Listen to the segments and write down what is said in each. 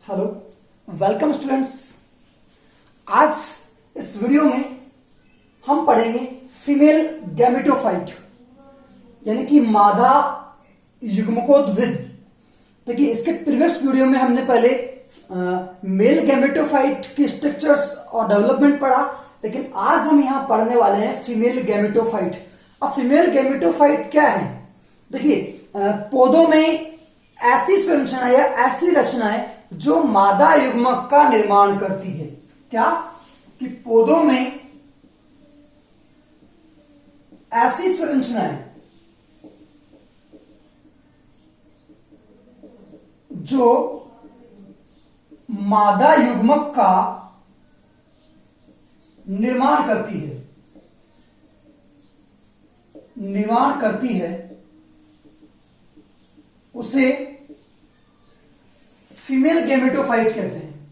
Hello, welcome students. आज इस video में हम पढ़ेंगे फीमेल गैमेटोफाइट यानी कि मादा युग्मकोद्भिद। देखिए, इसके प्रीवियस वीडियो में हमने पहले मेल गैमेटोफाइट की स्ट्रक्चर्स और डेवलपमेंट पढ़ा, लेकिन आज हम यहां पढ़ने वाले हैं फीमेल गैमेटोफाइट। अब फीमेल गैमेटोफाइट क्या है? देखिए, पौधों में ऐसी संरचना या ऐसी रचनाएं जो मादा युग्मक का निर्माण करती है। क्या? कि पौधों में ऐसी संरचनाएं जो मादा युग्मक का निर्माण करती है उसे फीमेल गैमेटोफाइट कहते हैं।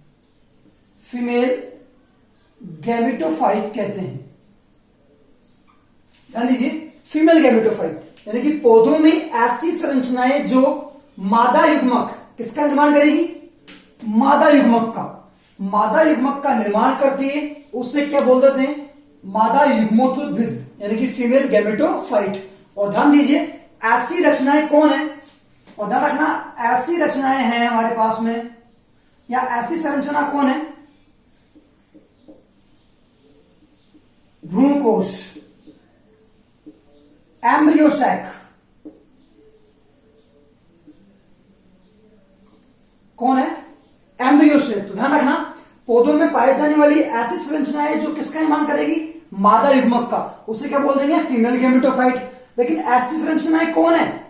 फीमेल गैमेटोफाइट कहते हैं। ध्यान दीजिए, फीमेल गैमेटोफाइट यानी कि पौधों में ऐसी संरचनाएं जो मादा युग्मक किसका निर्माण करेगी? मादा युग्मक का निर्माण करती है, उससे क्या बोल देते हैं? मादा युग्मोद्भिद यानी कि फीमेल गैमेटोफाइट। और ध्यान दीजिए, ऐसी रचनाएं कौन है? और ध्यान रखना, ऐसी रचनाएं हैं हमारे पास में या ऐसी संरचना कौन है? भ्रूणकोश, एम्ब्रियो सैक। कौन है? Embryo sac. तो ध्यान रखना, पौधों में पाई जाने वाली ऐसी संरचनाएं जो किसका निर्माण करेगी? मादा युग्मक का, उसे क्या बोल देंगे? Female gametophyte. लेकिन ऐसी संरचनाएं कौन है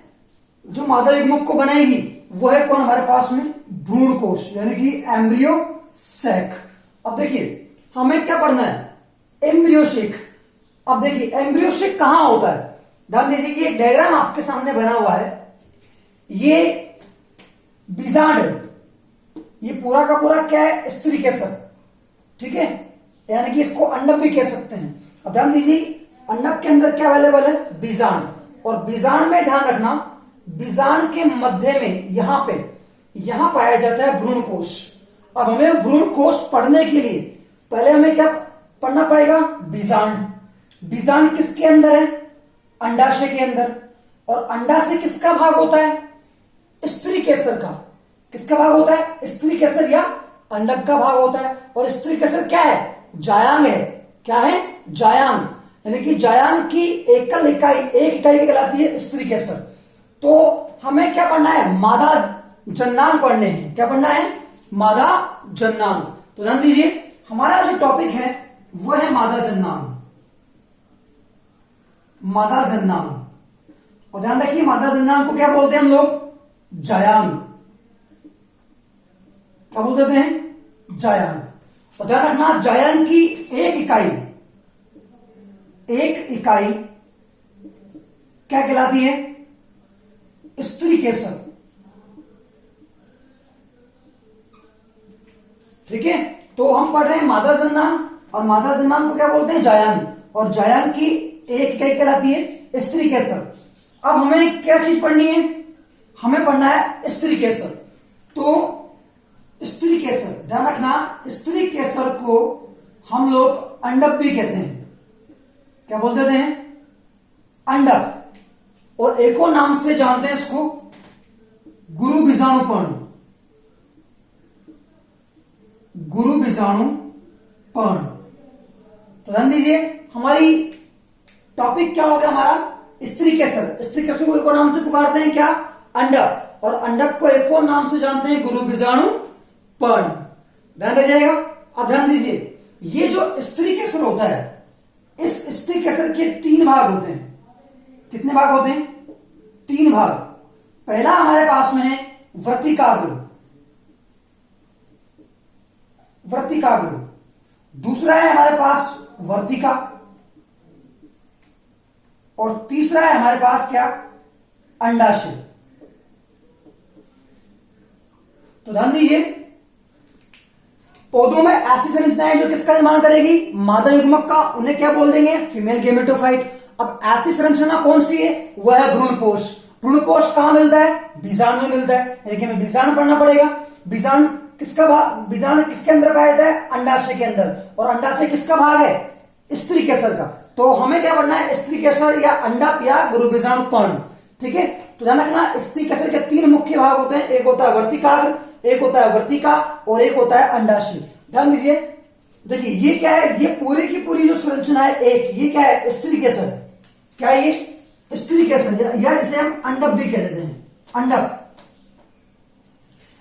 जो मादा युग्मक को बनाएगी? वो है कौन हमारे पास में? भ्रूणकोश यानी कि एम्ब्रियो सैक। अब देखिए, हमें क्या पढ़ना है? Embryo sac. अब देखिए, एम्ब्रियो सैक कहां होता है? ध्यान दीजिए, ये डायग्राम आपके सामने बना हुआ है। ये बीजांड, ये पूरा का पूरा क्या है? स्त्री केसर। ठीक है, यानी कि इसको अंडक भी कह सकते हैं। अब ध्यान दीजिए, अंडक के अंदर क्या अवेलेबल है? बीजांड। और बीजांड में ध्यान रखना, बीजांड के मध्य में यहां पाया जाता है भ्रूणकोश। अब हमें भ्रूणकोश पढ़ने के लिए पहले हमें क्या पढ़ना पड़ेगा? बीजांड। बीजांड किसके अंदर है? अंडाशय के अंदर। और अंडाशय किसका भाग होता है? स्त्री केसर का। किसका भाग होता है? स्त्री केसर या अंडक का भाग होता है। और स्त्री केसर क्या है? जायांग है। क्या है? जायांग। यानी कि जायांग की एक इकाई कहलाती है स्त्री केसर। तो हमें क्या पढ़ना है? मादा जन्नांग पढ़ने हैं। क्या पढ़ना है? मादा जन्नांग। तो ध्यान दीजिए, हमारा जो टॉपिक है वो है मादा जन्नांग। और ध्यान रखिए, मादा जन्नांग को क्या बोलते हैं हम लोग? जायांग। क्या बोल देते हैं? जायांग। और ध्यान रखना, जायांग की एक इकाई क्या कहलाती है? स्त्री केसर। ठीक है, तो हम पढ़ रहे हैं मादा जन्नांग, और मादा जन्नांग को क्या बोलते हैं? जायांग। और जायांग की एक इकाई कहलाती है स्त्री केसर। अब हमें क्या चीज पढ़नी है? हमें पढ़ना है स्त्री केसर। तो स्त्री केसर, ध्यान रखना, स्त्री केसर को हम लोग अंडक भी कहते हैं। क्या बोल देते हैं? अंडक। और एक और नाम से जानते हैं इसको, गुरु बीजाणुपर्ण। तो ध्यान दीजिए, हमारी टॉपिक क्या हो गया हमारा? स्त्री केसर। स्त्री केसर को एक और नाम से पुकारते हैं क्या? अंडक। और अंडक को एक और नाम से जानते हैं गुरु बीजाणुपर्ण। ध्यान रह जाएगा। अब ध्यान दीजिए, ये जो स्त्री केसर होता है, इस स्त्री केसर के 3 भाग होते हैं। कितने भाग होते हैं? 3 भाग। पहला हमारे पास में है वर्तिकाग्र। दूसरा है हमारे पास वर्तिका। और तीसरा है हमारे पास क्या? अंडाशय। तो ध्यान दीजिए, पौधों में ऐसी संरचनाएं जो किसका निर्माण करेगी? मादा युग्मक का, उन्हें क्या बोल देंगे? Female gametophyte. अब ऐसी संरचना कौन सी है? वह है भ्रूणकोश। भ्रूणकोश कहां मिलता है? बीजांड में मिलता है, यानी कि हमें बीजांड पढ़ना पड़ेगा। बीजांड किसका भाग, बीजांड किसके अंदर पाया जाता है, अंडाशय के अंदर, और अंडाशय किसका भाग है, स्त्री केसर का। तो हमें क्या पढ़ना है, स्त्री केसर या अंडक या गुरुबीजाणु पर्णु, ठीक है। तो ध्यान रखना, स्त्री केसर के 3 मुख्य भाग होते हैं, एक होता है वर्तिकाग्र, एक होता है वर्तिका और एक होता है अंडाशय। ध्यान दीजिए, देखिए ये क्या है, ये पूरी की पूरी जो संरचना है एक, ये क्या है, स्त्री केसर, क्या है ये, स्त्री केसर, या जिसे हम अंडक भी कह देते हैं, अंडक,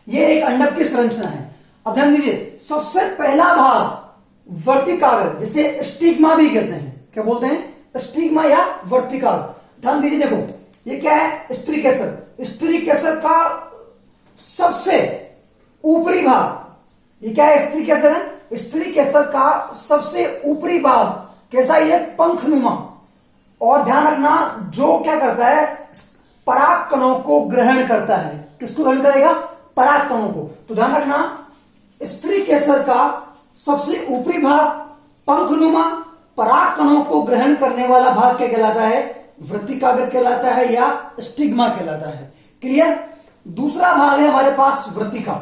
ये एक अंडक की संरचना है। अब ध्यान दीजिए, सबसे पहला भाग वर्तिकाग्र, जिसे स्टिग्मा भी कहते हैं, क्या बोलते हैं, स्टिग्मा या वर्तिकाग्र। ध्यान दीजिए, देखो ये क्या है, स्त्री केसर, स्त्री केसर का सबसे ऊपरी भाग, ये क्या है, स्त्री केसर है, स्त्री केसर का सबसे ऊपरी भाग कैसा, ये पंखनुमा, और ध्यान रखना जो क्या करता है, पराग कणों को ग्रहण करता है, किसको ग्रहण करेगा, पराग कणों को। तो ध्यान रखना, स्त्री केसर का सबसे ऊपरी भाग पंखनुमा, पराग कणों को ग्रहण करने वाला भाग क्या कहलाता है, वर्तिकाग्र कहलाता है या स्टिग्मा कहलाता है। क्लियर। दूसरा भाग है हमारे पास वर्तिका,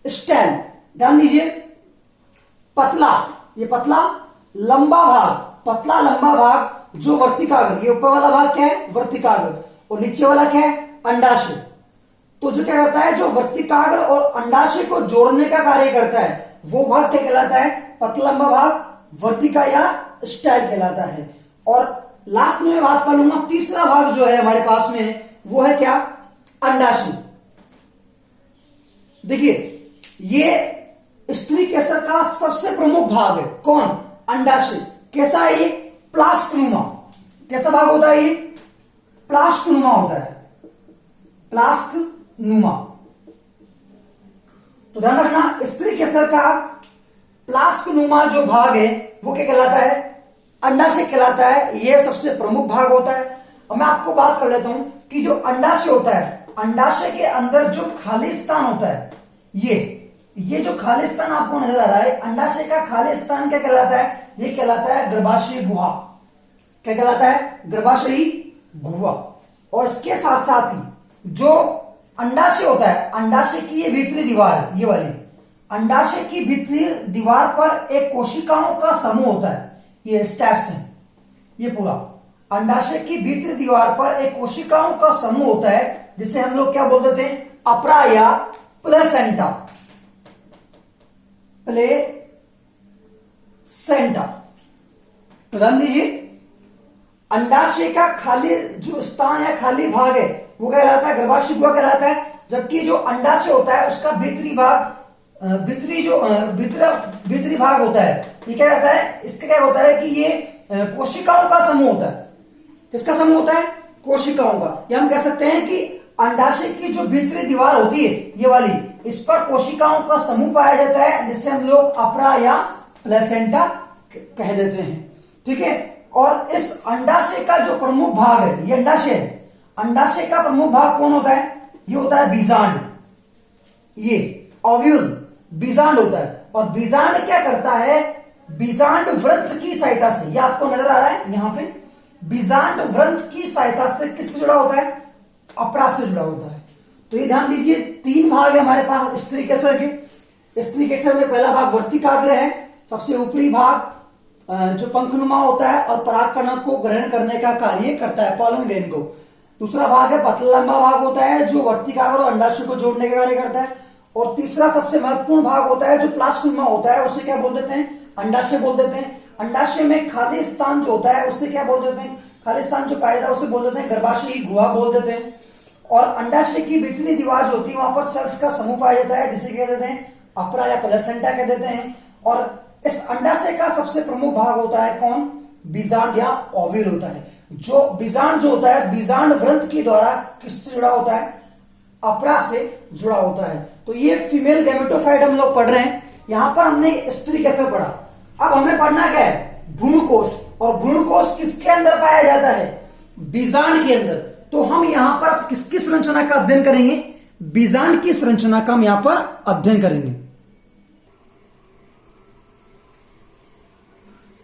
स्टेल। ध्यान दीजिए, पतला, ये पतला लंबा भाग, पतला लंबा भाग जो वर्तिकाग्र, ये ऊपर वाला भाग क्या है, वर्तिकाग्र, और नीचे वाला क्या है, अंडाशय। तो जो क्या करता है, जो वर्तिकाग्र और अंडाशय को जोड़ने का कार्य करता है, वो भाग क्या कहलाता है, पतला लंबा भाग वर्तिका या स्टाइल कहलाता है। और लास्ट में मैं बात कर लूंगा, तीसरा भाग जो है हमारे पास में, वो है क्या, अंडाशय। देखिए, ये स्त्री केसर का सबसे प्रमुख भाग है, कौन, अंडाशय। कैसा है ये, प्लास्कनुमा, कैसा भाग होता है ये, प्लास्कनुमा होता है, प्लास्कनुमा। तो ध्यान रखना, स्त्री केसर का प्लास्कनुमा जो भाग है वो क्या कहलाता है, अंडाशय कहलाता है, यह सबसे प्रमुख भाग होता है। और मैं आपको बात कर लेता हूं कि जो अंडाशय होता है, अंडाशय के अंदर जो खाली स्थान होता है, ये जो खाली स्थान आपको नजर आ रहा है, अंडाशय का खाली स्थान क्या कहलाता है, ये कहलाता है गर्भाशय गुहा। क्या कहलाता है, गर्भाशयी गुहा। और इसके साथ साथ ही जो अंडाशय होता है, अंडाशय की ये भीतरी दीवार, ये वाली अंडाशय की भीतरी दीवार पर एक कोशिकाओं का समूह होता है, ये स्टेप्स हैं, ये पूरा अंडाशय की भीतरी दीवार पर एक कोशिकाओं का समूह होता है, जिसे हम लोग क्या बोलते थे, अपरा या प्लेसेंटा, प्लेसेंटा। तो ध्यान दीजिए, अंडाशय का खाली जो स्थान या खाली भाग है वो क्या कहलाता है, गर्भाशय गुहा कहलाता है। जबकि जो अंडाशय होता है उसका भीतरी भाग, भीतरी भाग होता है, ये क्या कहता है, इसका क्या होता है कि ये कोशिकाओं का समूह होता है। किसका समूह होता है, कोशिकाओं का। या हम कह सकते हैं कि अंडाशय की जो भीतरी दीवार होती है, ये वाली, इस पर कोशिकाओं का समूह पाया जाता है, जिसे हम लोग अपरा या प्लेसेंटा कह देते हैं, ठीक है। और इस अंडाशय का जो प्रमुख भाग है, ये अंडाशय है, अंडाशय का प्रमुख भाग कौन होता है, ये होता है बीजांड, ये ओव्यूल बीजांड होता है। और बीजांड क्या करता है, बीजांड व्रंथ की सहायता से, ये आपको नजर आ रहा है यहां पे, बीजांड व्रंथ की सहायता से किससे जुड़ा होता है, अपरा से जुड़ा होता है। तो ये ध्यान दीजिए, 3 भाग है हमारे पास स्त्री केसर के। स्त्री केसर में पहला भाग वर्तिकाग्र है, सबसे ऊपरी भाग जो पंखनुमा होता है और पराग कणों को ग्रहण करने का कार्य करता है, पॉलन ग्रेन को। दूसरा भाग है पतला लंबा भाग होता है, जो वर्तिकाग्र और अंडाशय को जोड़ने का कार्य करता है। और तीसरा सबसे महत्वपूर्ण भाग होता है जो प्लास्कनुमा होता है, उसे क्या बोल देते हैं, अंडाशय बोल देते हैं। अंडाशय में खाली स्थान जो होता है उसे क्या बोल देते हैं, खाली स्थान जो पाया जाता है उसे बोल देते हैं गर्भाशयी गुहा बोल देते हैं। और अंडाशय की भीतरी दीवार जो होती है वहां पर सेल्स का समूह पाया जाता है, जिसे कह देते हैं अपरा या प्लेसेंटा कह देते हैं। और इस अंडाशय का सबसे प्रमुख भाग होता है कौन, बीजांड या ओव्यूल होता है। जो बीजांड जो होता है, बीजांड व्रंथ के द्वारा किससे जुड़ा होता है, अपरा से जुड़ा होता है। तो ये फीमेल गैमेटोफाइट हम लोग पढ़ रहे हैं। यहां पर हमने स्त्री कैसे पढ़ा, अब हमें पढ़ना क्या है, भ्रूणकोश। और भ्रूणकोश किसके अंदर पाया जाता है, बीजांड के अंदर। तो हम यहां पर अब किसकी संरचना का अध्ययन करेंगे, बीजांड की संरचना का हम यहां पर अध्ययन करेंगे।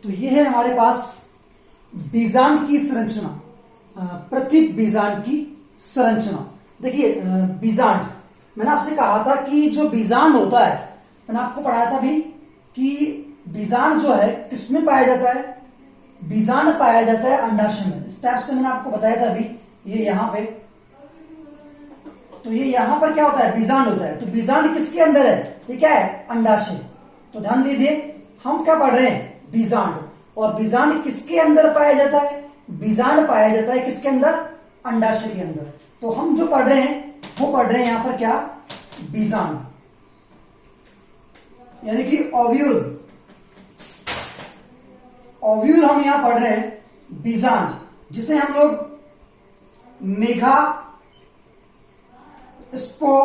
तो ये है हमारे पास बीजांड की संरचना, प्रत्येक बीजांड की संरचना। देखिए बीजांड, मैंने आपसे कहा था कि जो बीजांड होता है मैंने आपको पढ़ाया था भी कि बीजांड जो है किसमें पाया जाता है, बीजांड पाया जाता है अंडाशय में। स्टेप से मैंने आपको बताया था अभी, ये यहां पे, तो ये यहां पर क्या होता है, बीजांड होता है। तो बीजांड किसके अंदर है, ये क्या है, अंडाशय। तो ध्यान दीजिए हम क्या पढ़ रहे हैं, बीजांड। और बीजांड किसके अंदर पाया जाता है, बीजांड पाया जाता है किसके अंदर, अंडाशय के अंदर। तो हम जो पढ़ रहे हैं वो पढ़ रहे हैं यहां पर क्या, बीजांड, यानी कि ओव्यूल। ओव्यूल हम यहां पढ़ रहे हैं बीजांड, जिसे हम लोग मेगा स्पोरेंजियम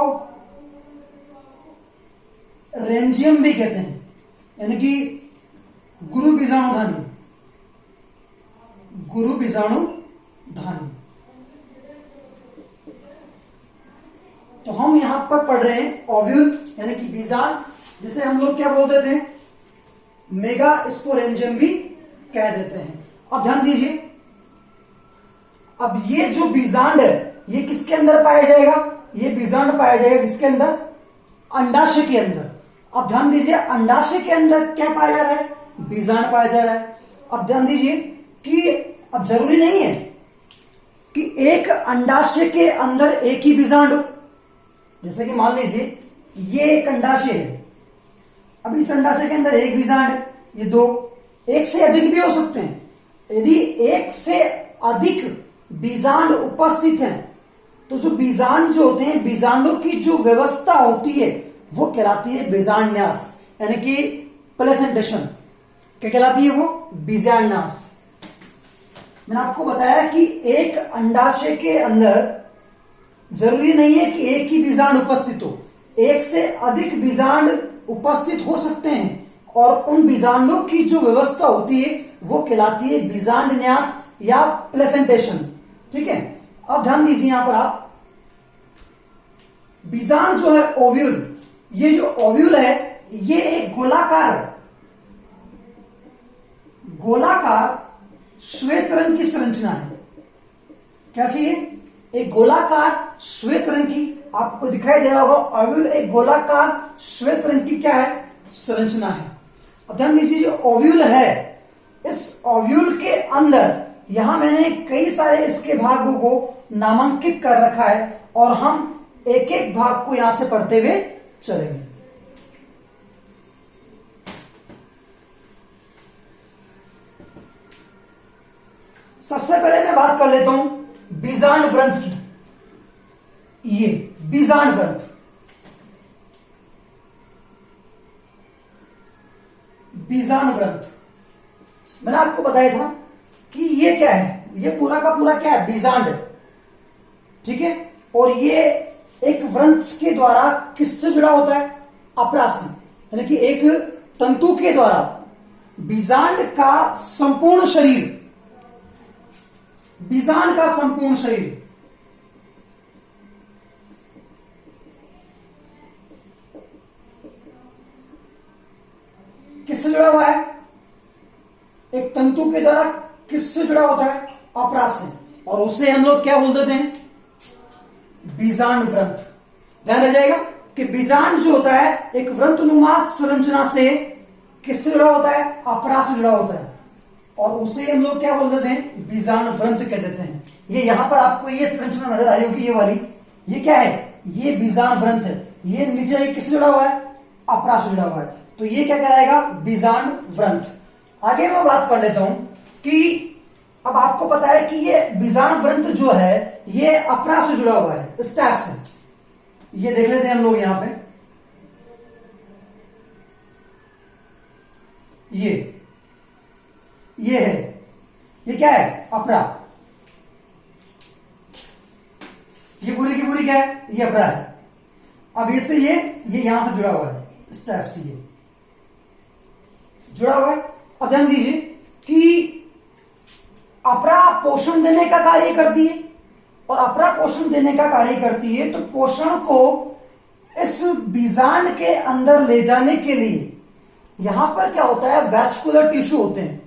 भी कहते हैं, यानी कि गुरु बीजाणुधानी, गुरु बीजाणुधानी। तो हम यहां पर पढ़ रहे हैं ओव्यूल यानी कि बीजांड, जिसे हम लोग क्या बोलते थे, मेगा स्पोरेंजियम भी कह देते हैं। अब ध्यान दीजिए, अब ये जो बीजांड है ये किसके अंदर पाया जाएगा, ये बीजांड पाया जाएगा किसके अंदर, अंडाशय के अंदर। अब ध्यान दीजिए अंडाशय के अंदर क्या पाया जा रहा है, बीजांड पाया जा रहा है। अब ध्यान दीजिए कि अब जरूरी नहीं है कि एक अंडाशय के अंदर एक ही बीजांड हो। जैसे कि मान लीजिए ये एक अंडाशय है, अब इस अंडाशय के अंदर एक बीजांड है, ये दो, एक से अधिक भी हो सकते हैं। यदि एक से अधिक बीजांड उपस्थित हैं तो जो बीजांड जो होते हैं, बीजांडों की जो व्यवस्था होती है वो कहलाती है बीजांडन्यास, यानी कि प्लेसेंटेशन। क्या कहलाती है वो, बीजांडन्यास। मैंने आपको बताया कि एक अंडाशय के अंदर जरूरी नहीं है कि एक ही बीजांड उपस्थित हो, एक से अधिक बीजांड उपस्थित हो सकते हैं, और उन बीजांडों की जो व्यवस्था होती है वो कहलाती है बीजांडन्यास या प्लेसेंटेशन। ठीक है, अब ध्यान दीजिए यहां पर आप, बीजांड जो है ओव्यूल, ये जो ओव्यूल है ये एक गोलाकार श्वेत रंग की संरचना है। कैसी है, एक गोलाकार श्वेत रंग की, आपको दिखाई दे रहा होगा ओव्यूल एक गोलाकार श्वेत रंग की क्या है, संरचना है। अब ध्यान दीजिए जो ओव्यूल है, इस ओव्यूल के अंदर यहां मैंने कई सारे इसके भागों को नामांकित कर रखा है और हम एक एक भाग को यहां से पढ़ते हुए चलेंगे। सबसे पहले मैं बात कर लेता हूं बीजांड ग्रंथ की। ये बीजांड ग्रंथ, बीजांड ग्रंथ मैंने आपको बताया था कि ये क्या है, ये पूरा का पूरा क्या है, बीजांड है। ठीक है, और ये एक व्रंथ के द्वारा किससे जुड़ा होता है, अपरासी, यानी कि एक तंतु के द्वारा बीजांड का संपूर्ण शरीर, बीजांड का संपूर्ण शरीर किससे जुड़ा हुआ है, एक तंतु के द्वारा किससे जुड़ा होता है, अपरास से, और उसे हम लोग क्या बोलते थे, बीजांड ग्रंथ। ध्यान रह जाएगा कि बीजांड जो होता है एक व्रंतनुमा संरचना से किससे जुड़ा होता है, अपरास से जुड़ा होता है, और उसे हम लोग क्या बोलते थे, बीजांड ग्रंथ कह देते हैं। ये यहां पर आपको ये संरचना नजर आई होगी, ये वाली, ये क्या है, ये बीजांड ग्रंथ है। ये नीचे किससे जुड़ा हुआ है, अपरास से जुड़ा हुआ है, तो ये क्या कहलाएगा, बीजांड ग्रंथ। आगे मैं बात कर लेता हूं कि अब आपको पता है कि ये बीजांड ग्रंथ जो है ये अपरास से जुड़ा हुआ है, स्टैफ से। ये देख लेते हैं हम लोग यहां पे, ये है, ये क्या है, अपरा, ये पूरी की पूरी क्या है, ये अपरा है। अब इससे ये यहां से जुड़ा हुआ है, स्टैफ से ये जुड़ा हुआ है। अब ध्यान दीजिए कि अपरा पोषण देने का कार्य करती है, और अपरा पोषण देने का कार्य करती है, तो पोषण को इस बीजांड के अंदर ले जाने के लिए यहां पर क्या होता है, वैस्कुलर टिश्यू होते हैं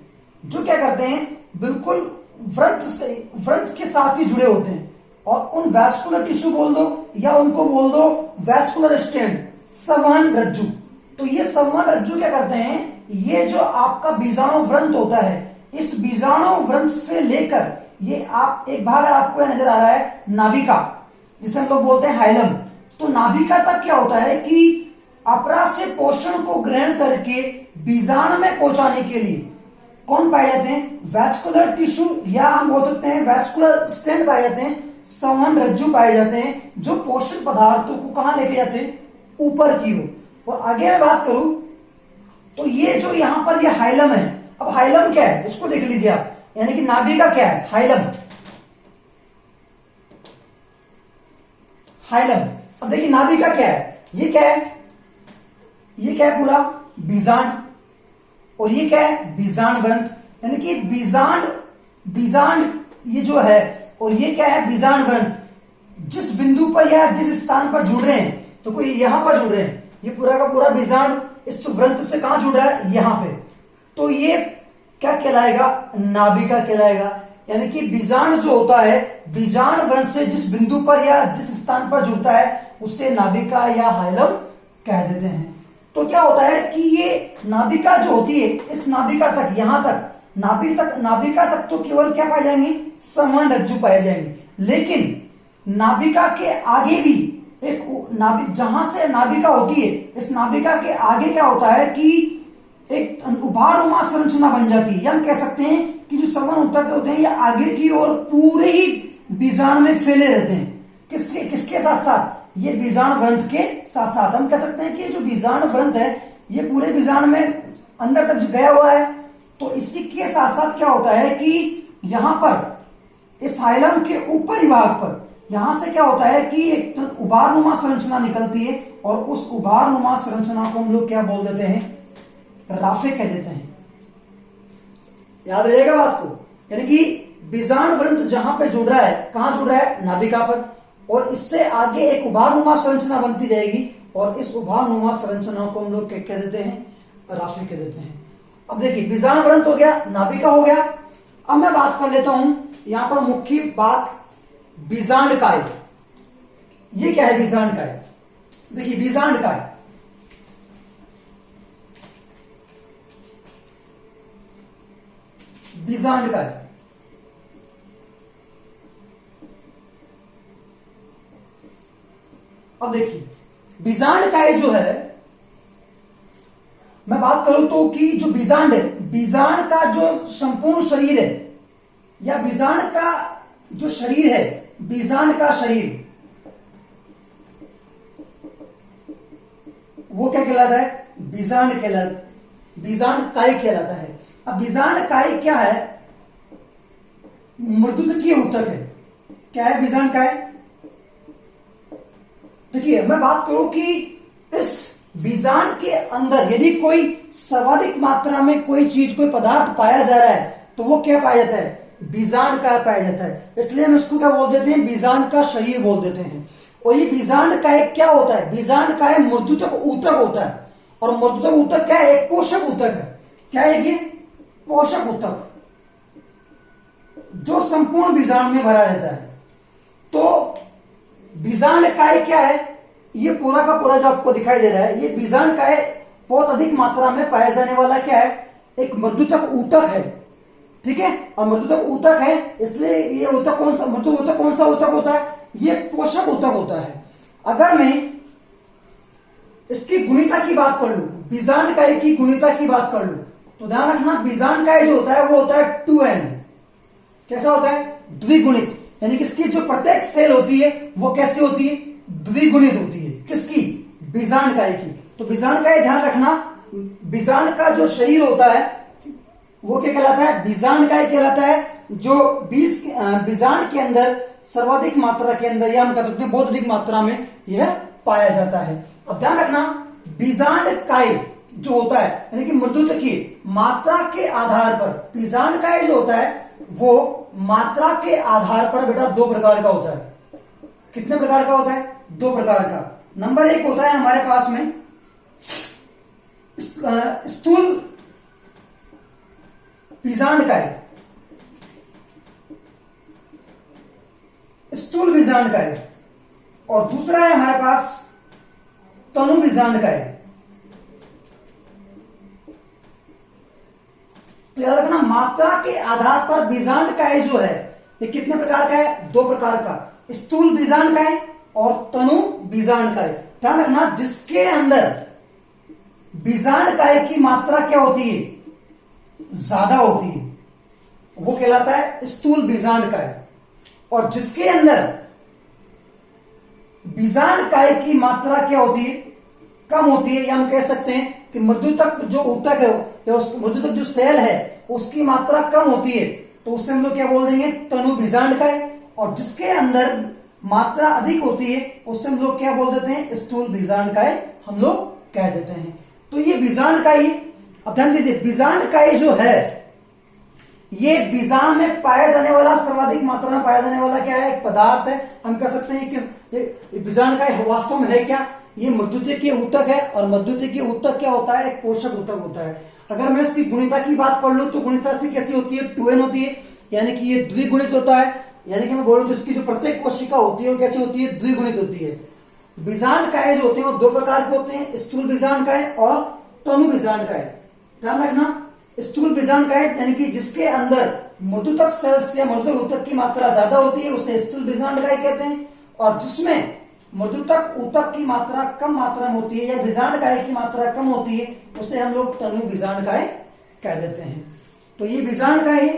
जो क्या करते हैं, बिल्कुल व्रंथ के साथ ही जुड़े होते हैं, और उन वैस्कुलर टिश्यू बोल दो या उनको बोल दो वैस्कुलर स्टैंड, संवहन रज्जु, तो ये संवहन रज्जु क्या करते हैं, ये जो आपका बीजाणु व्रंत होता है, इस बीजाणु व्रंत से लेकर ये आप एक भाग आपको नजर आ रहा है नाभिका, जिसे हम लोग बोलते हैं हाइलम। तो नाभिका तक क्या होता है कि अपरा से पोषण को ग्रहण करके बीजाणु में पहुंचाने के लिए कौन पाए जाते हैं, वैस्कुलर टिश्यू, या हम बोल सकते हैं वैस्कुलर स्टेंट पाए जाते हैं, संवहन रज्जु पाए जाते हैं, जो पोषक पदार्थों को कहां लेके जाते हैं, ऊपर की ओर। और आगे मैं बात करूं तो ये जो यहां पर ये हाइलम है, अब हाइलम क्या है इसको देख लीजिए आप, यानी कि नाभिका क्या है, हाइलम। हाइलम, अब देखिए नाभिका क्या है, ये क्या है, ये क्या है पूरा बीजांड, और ये क्या है बीजांड ग्रंथ, यानी कि बीजांड ये जो है, और ये क्या है बीजांड ग्रंथ। जिस बिंदु पर या जिस स्थान पर जुड़ रहे हैं, तो कोई यहां पर जुड़ रहे हैं, ये पूरा का पूरा बीजांड इस व्रंत से कहां जुड़ रहा है, यहां पे, तो ये क्या कहलाएगा, नाभिका कहलाएगा। यानी कि बीजांड जो होता है, बीजांड व्रंत से जिस बिंदु पर या जिस स्थान पर जुड़ता है उसे नाभिका या हाइलम कह देते हैं। तो क्या होता है कि ये नाभिका जो होती है, इस नाभिका तक, यहां तक नाभिका तक तो केवल क्या पाए जाएंगे, संवहन रज्जु पाए जाएंगे। लेकिन नाभिका के आगे भी एक जहां से नाभिका होती है, इस नाभिका के आगे क्या होता है कि एक उभारनुमा संरचना बन जाती है, या हम कह सकते हैं कि जो संवहन ऊतक होते हैं ये आगे की ओर पूरे ही बीजाणु में फैले रहते हैं। किसके साथ साथ, ये बीजाणु ग्रंथ के साथ साथ। हम कह सकते हैं कि जो बीजाणु ग्रंथ है ये पूरे बीजाणु में अंदर तक गया हुआ है। तो इसी के साथ साथ क्या होता है कि यहां पर इस हाइलम के ऊपरी भाग पर, यहां से क्या होता है कि एक उभारनुमा संरचना निकलती है, और उस उभारनुमा संरचना को हम लोग क्या बोल देते हैं, राफे कह देते हैं। याद रहेगा बात को, यानी कि बीजाणु ग्रंथ जहां पे जुड़ रहा है, कहां जुड़ रहा है, नाभिका पर, और इससे आगे एक उभारनुमा संरचना बनती जाएगी, और इस उभारनुमा संरचना को हम लोग क्या कह देते हैं, राफे कह देते हैं। अब देखिए बीजाणु ग्रंथ हो गया, नाभिका हो गया। अब मैं बात कर लेता हूं यहां पर मुख्य बात, बीजांड काय। ये क्या है बीजांड काय, देखिए बीजांड काय, बीजांड काय अब देखिए बीजांड काय जो है, मैं बात करूं तो कि जो बीजांड है, बीजांड का जो संपूर्ण शरीर है, या बीजांड का जो शरीर है, बीजांड का शरीर, वो क्या कहलाता है, बीजांड काय कहलाता है। अब बीजांड काय क्या है, मृदुतकीय ऊतक है। क्या है बीजांड काय, देखिए मैं बात करूं कि इस बीजांड के अंदर यदि कोई सर्वाधिक मात्रा में कोई चीज, कोई पदार्थ पाया जा रहा है, तो वो क्या पाया जाता है, बीजांड काय पाया जाता है। इसलिए हम इसको क्या बोल देते हैं, बीजांड का शरीर बोल देते हैं। और ये बीजांड काय क्या होता है, बीजांड काय मृदुतक ऊतक होता है। और मृदुतक ऊतक क्या है, एक पोषक ऊतक है। क्या है ये, पोषक ऊतक, जो संपूर्ण बीजांड में भरा रहता है। तो बीजांड काय क्या है, ये पूरा का पूरा जो आपको दिखाई दे रहा है, ये बीजांड काय बहुत अधिक मात्रा में पाया जाने वाला क्या है, एक मृदुतक ऊतक है। ठीक है, और मृदुतक ऊतक है, इसलिए ये ऊतक कौन सा, मृदुतक ऊतक कौन सा ऊतक होता है, ये पोषक ऊतक होता है। अगर मैं इसकी गुणिता की बात कर लू, बीजांड काय की गुणिता की बात कर लू, तो ध्यान रखना बीजांड काय जो होता है वो होता है 2n। कैसा होता है, द्विगुणित, यानी कि इसकी जो प्रत्येक सेल होती है वो कैसी होती है, द्विगुणित होती है। किसकी, बीजांड काय की। तो बीजांड काय ध्यान रखना, बीजांड का जो शरीर होता है वो क्या कहलाता है, बीजांड काय कहलाता है। जो बीजांड के अंदर सर्वाधिक मात्रा के अंदर, या हम कह सकते हैं बहुत अधिक मात्रा में यह पाया जाता है। अब ध्यान रखना, बीजांड काय जो होता है, यानी कि मृदुतकीय मात्रा के आधार पर, बीजांड काय जो होता है वो मात्रा के आधार पर बेटा दो प्रकार का होता है। कितने प्रकार का होता है, दो प्रकार का। नंबर एक होता है हमारे पास में स्थूल बीजांड काय, स्थूल बीजांड काय, और दूसरा है हमारे पास तनु बीजांड काय। तो याद रखना मात्रा के आधार पर बीजांड काय जो है ये कितने प्रकार का है? 2 प्रकार का, स्थूल बीजांड काय और तनु बीजांड काय। ध्यान रखना जिसके अंदर बीजांड काय की मात्रा क्या होती है? ज्यादा होती है, वो कहलाता है स्थूल बीजांड काय। और जिसके अंदर बीजांड काय की मात्रा क्या होती है? कम होती है, या हम कह सकते हैं कि मृदुतक जो ऊतक है या उस मृदुतक जो सेल है उसकी मात्रा कम होती है, तो उससे हम लोग क्या बोल देंगे? तनु बीजांड काय। और जिसके अंदर मात्रा अधिक होती है उससे हम लोग क्या बोल देते हैं? स्थूल बीजांड काय हम लोग कह देते हैं। तो ये बीजांड काय, अब ध्यान दीजिए, बीजांड काय जो है ये बीजांड में पाया जाने वाला सर्वाधिक मात्रा में पाया जाने वाला क्या है? एक पदार्थ है। हम कह सकते हैं कि बीजांड काय वास्तव में है क्या? ये मध्यद्वितीय ऊतक है, और मध्यद्वितीय ऊतक क्या होता है? एक पोषक ऊतक होता है। अगर मैं इसकी गुणिता की बात कर लूं तो गुणिता से कैसी होती है? 2n होती है, यानी कि ये द्विगुणित होता है। यानी कि मैं बोलूं तो इसकी जो प्रत्येक कोशिका होती है वो कैसी होती है? द्विगुणित होती है। बीजांड काय जो होते हैं वो 2 प्रकार के होते हैं, स्थूल बीजांड काय और तनु बीजांड काय। ध्यान रखना, स्थूल बीजांड काय यानी कि जिसके अंदर मृदुतक सेल्स या मृदुतक ऊतक की मात्रा ज्यादा होती है उसे स्थूल बीजांड काय कहते हैं। और जिसमें मृदुतक ऊतक की मात्रा कम मात्रा में होती है या बीजांड काय की मात्रा कम होती है उसे हम लोग तनु बीजांड काय कह देते हैं। तो ये बीजांड काय है।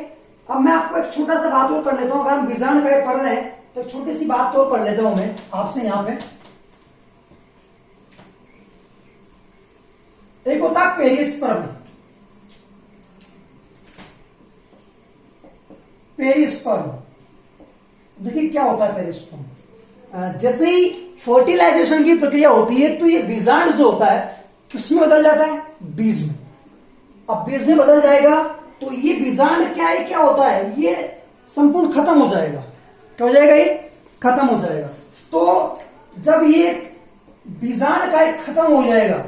अब मैं आपको एक छोटा सा बात और कर लेता हूं। अगर हम बीजांड काय पढ़ रहे हैं तो एक छोटी सी बात और कर लेता हूं मैं आपसे यहां पे। एक होता है पेरिस्पर्म। पेरिस्पर्म, देखिए क्या होता है पेरिस्पर्म। जैसे ही फर्टिलाइजेशन की प्रक्रिया होती है तो ये बीजांड जो होता है किसमें बदल जाता है? बीज में। अब बीज में बदल जाएगा तो ये बीजांड क्या है? क्या होता है? ये संपूर्ण खत्म हो जाएगा। क्या हो जाएगा? ये खत्म हो जाएगा। तो जब ये बीजांड का खत्म हो जाएगा,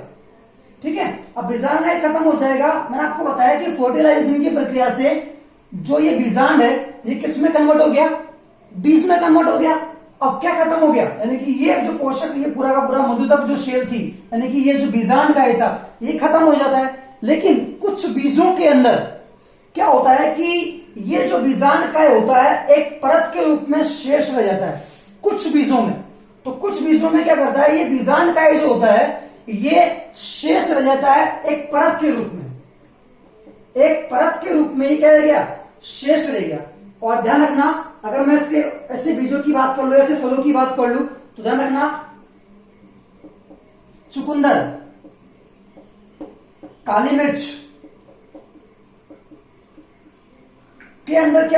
ठीक है, अब बीजांड का खत्म हो जाएगा, मैंने आपको बताया कि फर्टिलाइजेशन की प्रक्रिया से जो ये बीजांड है ये किस में कन्वर्ट हो गया? बीज में कन्वर्ट हो गया। अब क्या खत्म हो गया? यानी कि ये जो पोषक, ये पूरा का पूरा मधुतक जो शेल थी, यानी कि ये जो बीजांड का था ये खत्म हो जाता है। लेकिन कुछ बीजों के अंदर क्या होता है कि ये जो बीजांड का होता है एक परत के रूप में शेष रह जाता है कुछ बीजों में। तो कुछ बीजों में क्या करता है? ये बीजांड का जो होता है ये शेष रह जाता है एक परत के रूप में। एक परत के रूप में ये क्या रह गया? शेष रह गया। और ध्यान रखना, अगर मैं इसके ऐसे बीजों की बात कर लूं, ऐसे फलों की बात कर लूं, तो ध्यान रखना चुकंदर, काली मिर्च के अंदर क्या